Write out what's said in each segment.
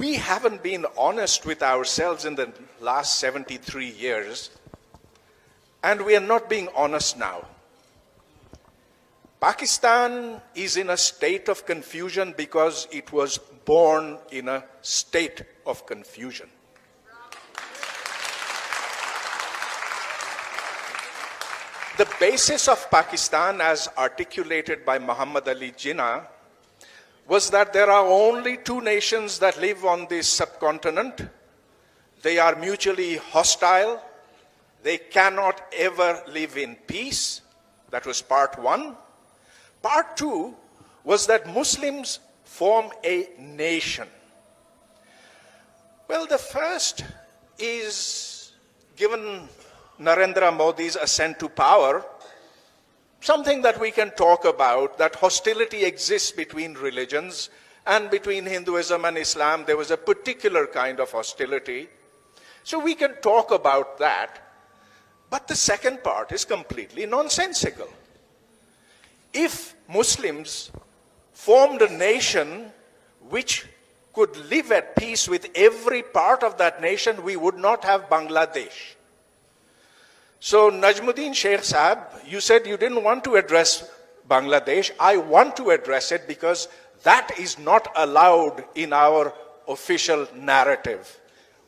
We haven't been honest with ourselves in the last 73 years, and we are not being honest now. Pakistan is in a state of confusion because it was born in a state of confusion. The basis of Pakistan, as articulated by Muhammad Ali Jinnah, was that there are only two nations that live on this subcontinent. They are mutually hostile. They cannot ever live in peace. That was part one. Part two was that Muslims form a nation. Well, the first is, given Narendra Modi's ascent to power, something that we can talk about, that hostility exists between religions, and between Hinduism and Islam there was a particular kind of hostility. So we can talk about that. But the second part is completely nonsensical. If Muslims formed a nation which could live at peace with every part of that nation, we would not have Bangladesh. So Najmuddin Sheikh Sahab, you said you didn't want to address Bangladesh. I want to address it because that is not allowed in our official narrative.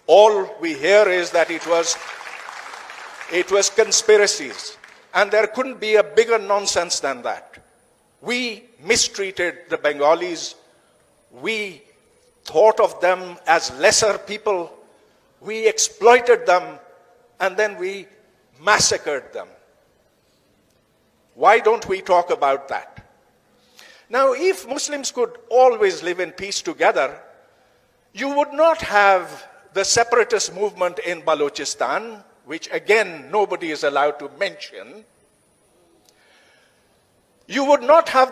All we hear is that it was conspiracies. And there couldn't be a bigger nonsense than that. We mistreated the Bengalis. We thought of them as lesser people. We exploited them, and then we massacred them. Why don't we talk about that? Now, if Muslims could always live in peace together, you would not have the separatist movement in Balochistan, which again nobody is allowed to mention. You would not have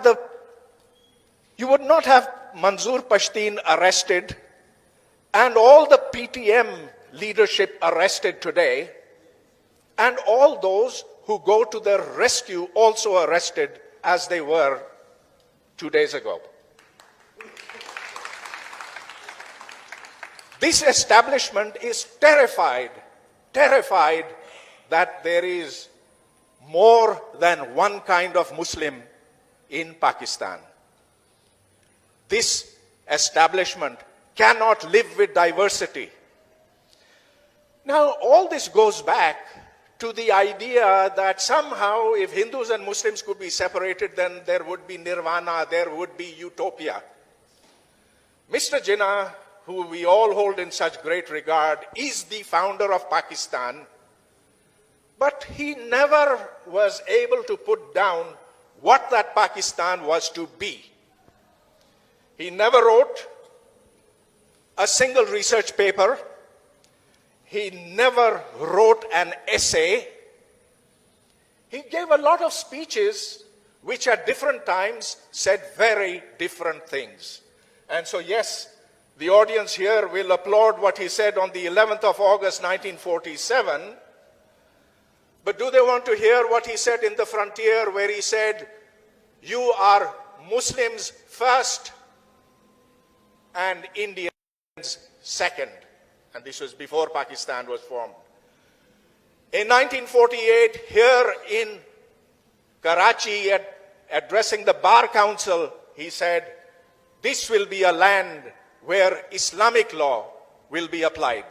Manzoor Pashtun arrested and all the PTM leadership arrested today, and all those who go to their rescue also arrested as they were 2 days ago. This establishment is terrified that there is more than one kind of Muslim in Pakistan. This establishment cannot live with diversity. Now, all this goes back to the idea that somehow if Hindus and Muslims could be separated, then there would be nirvana, there would be utopia. Mr. Jinnah, who we all hold in such great regard, is the founder of Pakistan, but he never was able to put down what that Pakistan was to be. He never wrote a single research paper. He never wrote an essay. He gave a lot of speeches which at different times said very different things. And so yes, the audience here will applaud what he said on the 11th of August 1947. But do they want to hear what he said in the frontier, where he said, "You are Muslims first and Indians second"? And this was before Pakistan was formed. In 1948, here in Karachi, addressing the Bar Council, he said, "This will be a land where Islamic law will be applied."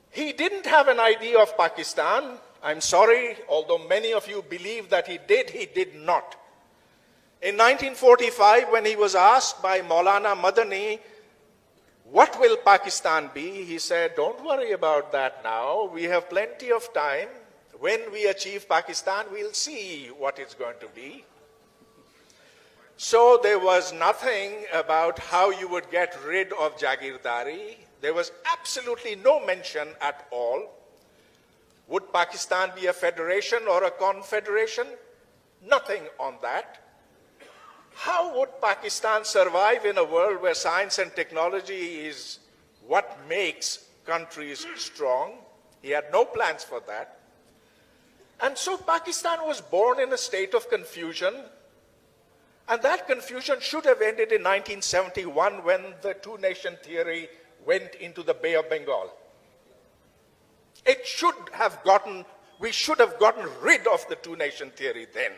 He didn't have an idea of Pakistan. I'm sorry, although many of you believe that he did not. In 1945, when he was asked by Maulana Madani, "What will Pakistan be?" he said, "Don't worry about that now. We have plenty of time. When we achieve Pakistan, we'll see what it's going to be." So there was nothing about how you would get rid of Jagirdari. There was absolutely no mention at all. Would Pakistan be a federation or a confederation? Nothing on that. How would Pakistan survive in a world where science and technology is what makes countries strong? He had no plans for that. And so Pakistan was born in a state of confusion. And that confusion should have ended in 1971 when the two-nation theory went into the Bay of Bengal. We should have gotten rid of the two-nation theory then.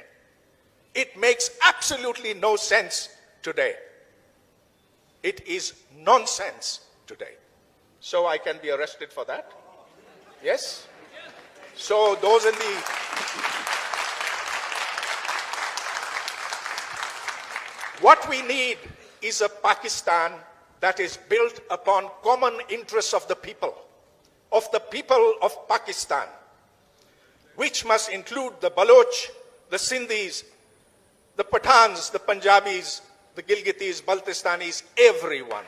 It makes absolutely no sense today. It is nonsense today. So I can be arrested for that? Yes? So those in the... What we need is a Pakistan that is built upon common interests of the people of Pakistan, which must include the Baloch, the Sindhis, the Pathans, the Punjabis, the Gilgitis, Baltistanis, everyone.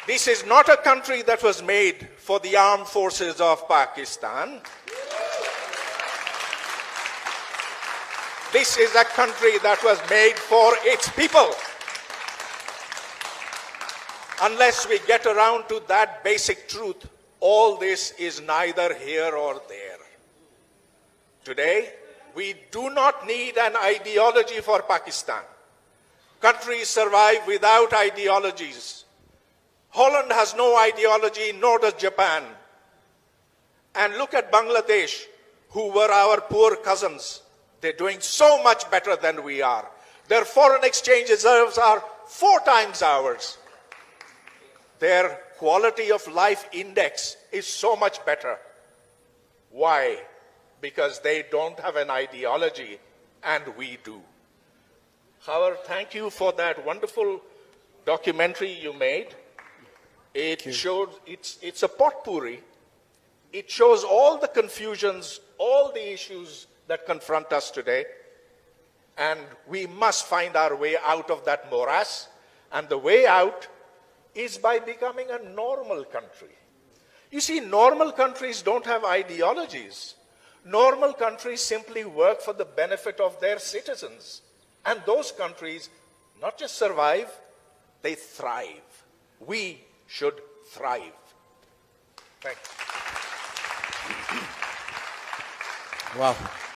This is not a country that was made for the armed forces of Pakistan. This is a country that was made for its people. Unless we get around to that basic truth, all this is neither here or there. Today, we do not need an ideology for Pakistan. Countries survive without ideologies. Holland has no ideology, nor does Japan. And look at Bangladesh, who were our poor cousins. They're doing so much better than we are. Their foreign exchange reserves are 4 times ours. Their quality of life index is so much better. Why? Because they don't have an ideology, and we do. However, thank you for that wonderful documentary you made. It showed, it's a potpourri. It shows all the confusions, all the issues that confront us today, and we must find our way out of that morass, and the way out is by becoming a normal country. You see, normal countries don't have ideologies. Normal countries simply work for the benefit of their citizens. And those countries not just survive, they thrive. We should thrive. Thank you. Wow.